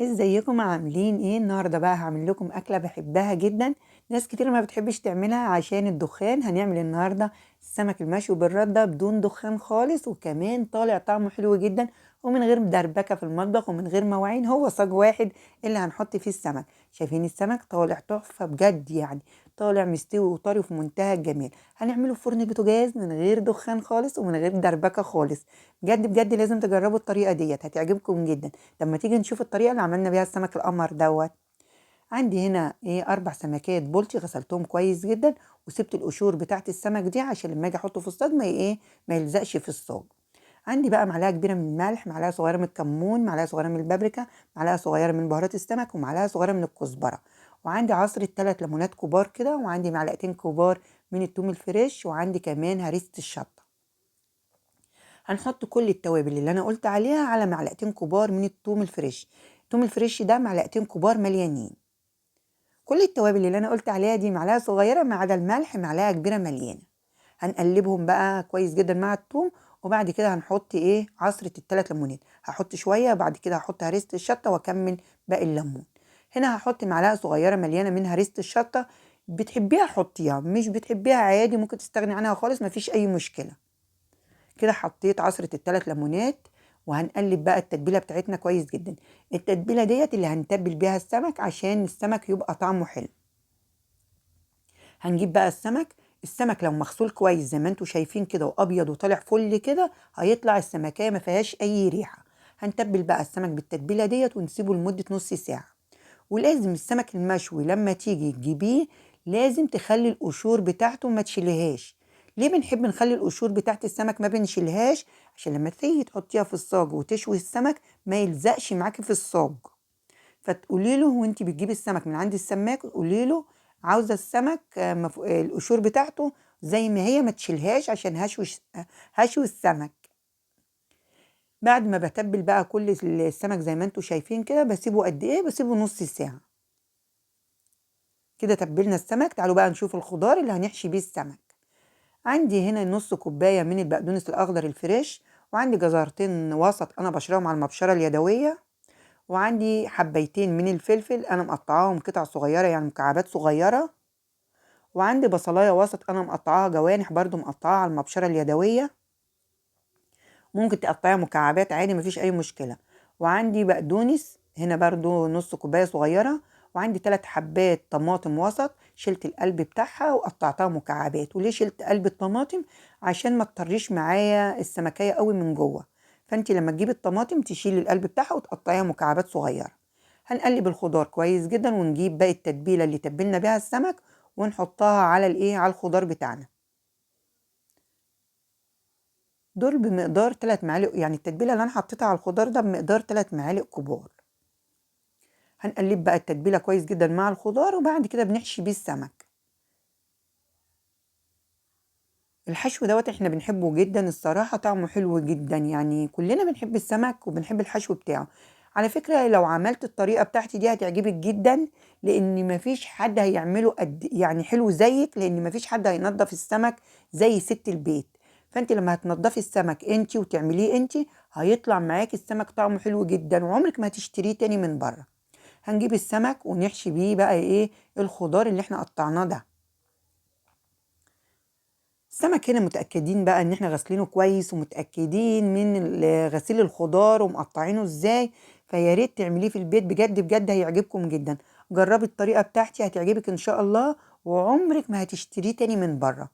ازيكم عاملين ايه؟ النهارده بقى هعمل لكم اكله بحبها جدا. ناس كتير ما بتحبش تعملها عشان الدخان. هنعمل النهارده السمك المشوي بالرده بدون دخان خالص، وكمان طالع طعمه حلو جدا ومن غير دربكه في المطبخ ومن غير مواعين. هو صاج واحد اللي هنحط فيه السمك. شايفين السمك طالع تحفه بجد يعني، طالع مستوي وطري في منتهى الجمال. هنعمله في فرن بوتاجاز من غير دخان خالص ومن غير دربكه خالص. بجد بجد لازم تجربوا الطريقه ديت، هتعجبكم جدا. لما تيجي نشوف الطريقة اللي عملنا بيها السمك القمر دوت. عندي هنا 4 سمكات بولتي غسلتهم كويس جدا، وسبت القشور بتاعت السمك دي عشان لما اجي احطه في الصاج ما يلزقش في الصاج. عندي بقى معلقه كبيره من الملح، معلقه صغيره من الكمون، معلقه صغيره من البابريكا، معلقه صغيره من بهارات السمك، ومعلقه صغيره من الكزبره. وعندي عصره 3 ليمونات كبار كده، وعندي معلقتين كبار من التوم الفريش، وعندي كمان هريسه الشطه. هنحط كل التوابل اللي انا قلت عليها على معلقتين كبار من الثوم الفريش. الثوم الفريش ده معلقتين كبار مليانين. كل التوابل اللي انا قلت عليها دي معلقه صغيره، ما عدا الملح معلقه كبيره مليانه. هنقلبهم بقى كويس جدا مع الثوم. وبعد كده هنحط عصره الثلاث ليمونات. هحط شويه، بعد كده هحط هريسه الشطه واكمل باقي الليمون. هنا هحط معلقه صغيره مليانه من هريسه الشطه. بتحبيها حطيها، مش بتحبيها عادي ممكن تستغني عنها خالص، مفيش اي مشكله. كده حطيت عصرة الثلاث ليمونات. وهنقلب بقى التتبيلة بتاعتنا كويس جدا. التتبيلة ديت اللي هنتبل بيها السمك عشان السمك يبقى طعمه حلو. هنجيب بقى السمك لو مغسول كويس زي ما انتوا شايفين كده وابيض وطالع فل كده، هيطلع السمكية ما فيهاش اي ريحة. هنتبل بقى السمك بالتتبيلة ديت ونسيبه لمدة نص ساعة. ولازم السمك المشوي لما تيجي تجيبيه لازم تخلي القشور بتاعته ما تشيلهاش. ليه بنحب نخلي القشور بتاعت السمك ما بنشيلهاش؟ عشان لما تيجي تحطيها في الصاج وتشوي السمك ما يلزقش معاكي في الصاج. فتقولي له وانت بتجيبي السمك من عند السماك، قولي له عاوزه السمك القشور بتاعته زي ما هي، ما تشيلهاش عشان هشوي السمك. بعد ما بتبل بقى كل السمك زي ما انتوا شايفين كده، بسيبه قد ايه؟ بسيبه نص ساعه. كده تبلنا السمك. تعالوا بقى نشوف الخضار اللي هنحشي بيه السمك. عندي هنا نص كوباية من البقدونس الأخضر الفريش، وعندي جزرتين وسط أنا بشرهم على المبشرة اليدوية، وعندي حبيتين من الفلفل أنا مقطعاهم قطع صغيرة يعني مكعبات صغيرة، وعندي بصلاية وسط أنا مقطعاها جوانح برضو مقطعاها على المبشرة اليدوية. ممكن تقطعيها مكعبات عادي مفيش أي مشكلة. وعندي بقدونس هنا برضو نص كوباية صغيرة. وعندي 3 حبات طماطم وسط، شلت القلب بتاعها وقطعتها مكعبات. وليه شلت قلب الطماطم؟ عشان ما تطريش معايا السمكية قوي من جوه. فانت لما تجيبي الطماطم تشيلي القلب بتاعها وتقطعيها مكعبات صغيرة. هنقلب الخضار كويس جدا ونجيب باقي التتبيلة اللي تبلنا بيها السمك ونحطها على على الخضار بتاعنا. دول بمقدار 3 معالق، يعني التتبيله اللي انا حطيتها على الخضار ده بمقدار 3 معالق كبار. هنقلب بقى التتبيله كويس جدا مع الخضار، وبعد كده بنحشي بيه السمك. الحشو دوت احنا بنحبه جدا الصراحه، طعمه حلو جدا يعني، كلنا بنحب السمك وبنحب الحشو بتاعه. على فكره لو عملت الطريقه بتاعتي دي هتعجبك جدا، لان مفيش حد هيعمله قد يعني حلو زيك، لان مفيش حد هينضف السمك زي ست البيت. فانت لما هتنضفي السمك انت وتعمليه انت، هيطلع معاكي السمك طعمه حلو جدا وعمرك ما هتشتريه تاني من بره. هنجيب السمك ونحشي بيه بقى الخضار اللي احنا قطعناه ده. السمك هنا متأكدين بقى ان احنا غاسلينه كويس، ومتأكدين من غسيل الخضار ومقطعينه ازاي. فيا ريت تعمليه في البيت، بجد بجد هيعجبكم جدا. جربي الطريقة بتاعتي هتعجبك ان شاء الله، وعمرك ما هتشتريه تاني من بره.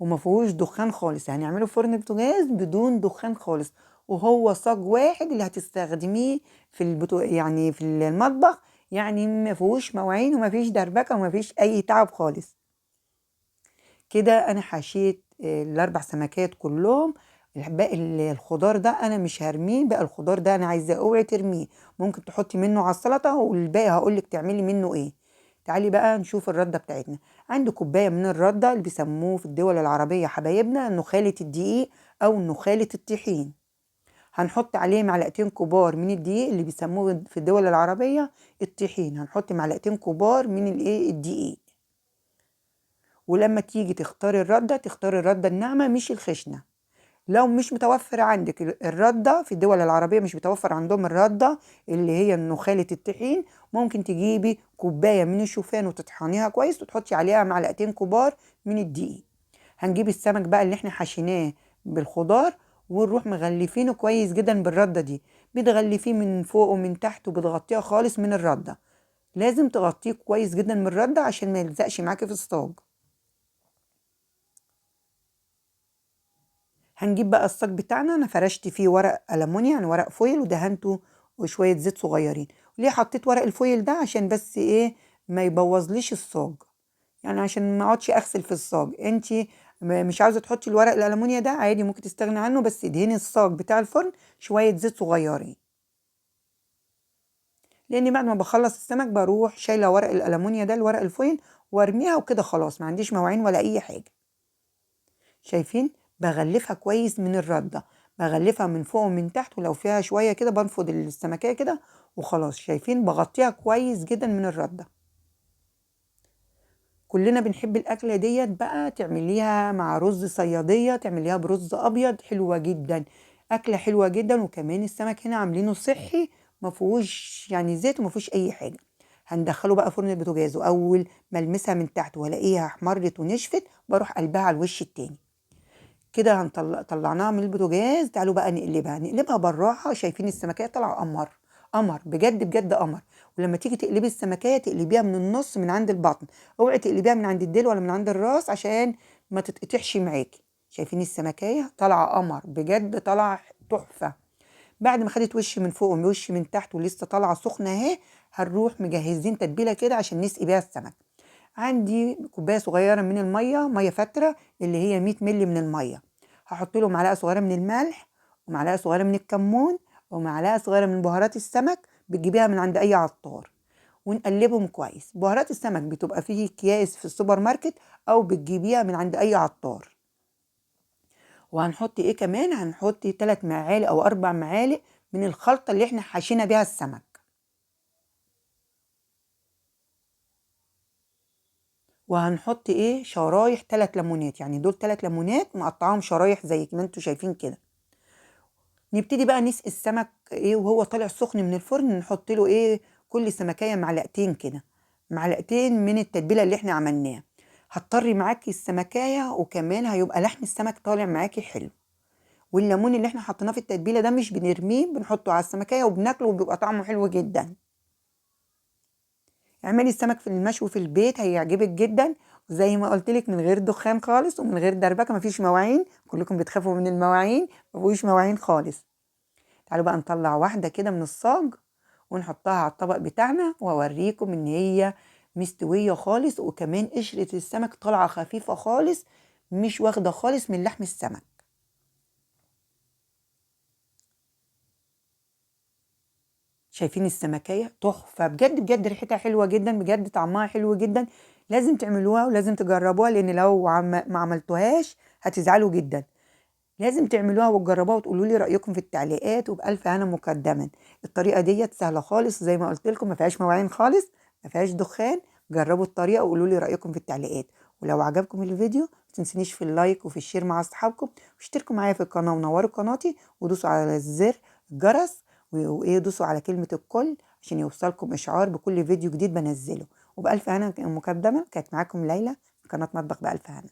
وما فيهوش دخان خالص، هنعمله في فرن بوتاجاز بدون دخان خالص. وهو صاج واحد اللي هتستخدميه يعني في المطبخ. يعني ما فيهوش مواعين وما فيش دربكه وما فيش اي تعب خالص. كده انا حشيت ال4 سمكات كلهم. باقي الخضار ده انا مش هرميه، بقى الخضار ده انا عايزاه اوعي ترميه. ممكن تحطي منه على السلطه، والباقي هقولك تعملي منه ايه. تعالي بقى نشوف الرده بتاعتنا. عندي كوبايه من الرده اللي بيسموه في الدول العربيه حبايبنا نخاله الدقيق او نخاله الطحين. هنحط عليه معلقتين كبار من الدقيق اللي بيسموه في الدول العربيه الطحين. هنحط معلقتين كبار من الدقيق. ولما تيجي تختاري الردة، تختاري الردة الناعمة مش الخشنة. لو مش متوفر عندك الردة، في الدول العربية مش متوفر عندهم الردة اللي هي نخالة الطحين، ممكن تجيبي كوباية من الشوفان وتطحنيها كويس وتحطي عليها معلقتين كبار من الدقيق. هنجيب السمك بقى اللي احنا حشيناه بالخضار ونروح مغلفينه كويس جدا بالردة دي، بتغلفيه من فوق ومن تحت وبتغطيها خالص من الردة. لازم تغطيه كويس جدا من الردة عشان ما يلزقش معاكي في الصاج. هنجيب بقى الصاج بتاعنا، انا فرشت فيه ورق ألمونيا يعني ورق فويل ودهنته وشوية زيت صغيرين. ليه حطيت ورق الفويل ده؟ عشان بس ايه، ما يبوظليش الصاج، يعني عشان ما اقعدش اغسل في الصاج. انتي مش عاوزه تحطي الورق الألمونيا ده عادي، ممكن تستغني عنه، بس ادهني الصاج بتاع الفرن شوية زيت صغيرين. لاني بعد ما بخلص السمك بروح شايله ورق الألمونيا ده، الورق الفويل، وارميها وكده خلاص، ما عنديش مواعين ولا اي حاجه. شايفين؟ بغلفها كويس من الردة، بغلفها من فوق ومن تحت، ولو فيها شوية كده بنفض السمكية كده وخلاص. شايفين؟ بغطيها كويس جدا من الردة. كلنا بنحب الأكلة ديت بقى، تعمليها مع رز صيادية، تعمليها برز أبيض، حلوة جدا، أكلة حلوة جدا. وكمان السمك هنا عاملينه صحي، مفهوش يعني زيت ومفهوش أي حاجة. هندخله بقى فرن البوتاجاز، وأول ما المسها من تحت والاقيها احمرت ونشفت بروح قلبها على الوش التاني. كده طلعناها من البوتاجاز. تعالوا بقى نقلبها بالراحه. شايفين السمكيه طالعه قمر، قمر بجد بجد قمر. ولما تيجي تقلبي السمكيه تقلبيها من النص من عند البطن، اوعي تقلبيها من عند الديل ولا من عند الراس عشان ما تتقطعش معاكي. شايفين السمكيه طالعه قمر بجد، طالعه تحفه. بعد ما خدت وش من فوق ووش من تحت ولسه طالعه سخنه اهي، هنروح مجهزين تتبيله كده عشان نسقي بيها السمك. عندي كوبايه صغيره من الميه، ميه فتره اللي هي 100 مللي من الميه. هحط له معلقه صغيره من الملح، ومعلقه صغيره من الكمون، ومعلقه صغيره من بهارات السمك بتجيبيها من عند اي عطار، ونقلبهم كويس. بهارات السمك بتبقى فيه اكياس في السوبر ماركت او بتجيبيها من عند اي عطار. وهنحط ايه كمان؟ هنحط 3 معالق او 4 معالق من الخلطه اللي احنا حشينا بيها السمك. وهنحط ايه؟ شرايح 3 ليمونات، يعني دول 3 ليمونات مقطعاهم شرايح زي ما انتوا شايفين كده. نبتدي بقى نسقي السمك ايه وهو طالع سخن من الفرن. نحط له ايه؟ كل سمكية معلقتين كده، معلقتين من التتبيلة اللي احنا عملناها. هتطري معاكي السمكية، وكمان هيبقى لحم السمك طالع معاكي حلو. والليمون اللي احنا حطيناه في التتبيلة ده مش بنرميه، بنحطه على السمكية وبناكله وبيبقى طعمه حلو جدا. اعملي السمك في المشوي في البيت هيعجبك جدا، زي ما قلت لك من غير دخان خالص ومن غير دربكه، مفيش مواعين. كلكم بتخافوا من المواعين، مفيش مواعين خالص. تعالوا بقى نطلع واحده كده من الصاج ونحطها على الطبق بتاعنا، واوريكم ان هي مستويه خالص، وكمان قشره السمك طالعه خفيفه خالص، مش واخده خالص من لحم السمك. شايفين السمكية تحفة بجد بجد، ريحتها حلوة جدا بجد، طعمها حلو جدا. لازم تعملوها ولازم تجربوها، لان لو ما عملتوهاش هتزعلوا جدا. لازم تعملوها وتجربوها وتقولوا لي رأيكم في التعليقات، وبألف هنا مقدما. الطريقة ديت سهلة خالص زي ما قلت لكم، ما فيهاش مواعين خالص، ما فيهاش دخان. جربوا الطريقة وقولوا لي رأيكم في التعليقات. ولو عجبكم الفيديو ما تنسونيش في اللايك وفي الشير مع اصحابكم، واشتركوا معايا في القناة ونوروا قناتي ودوسوا على زر الجرس، وايه دوسوا على كلمة الكل عشان يوصلكم اشعار بكل فيديو جديد بنزله. وبألف هنا مقدما، كانت معاكم ليلى من قناة مطبخ بألف هنا.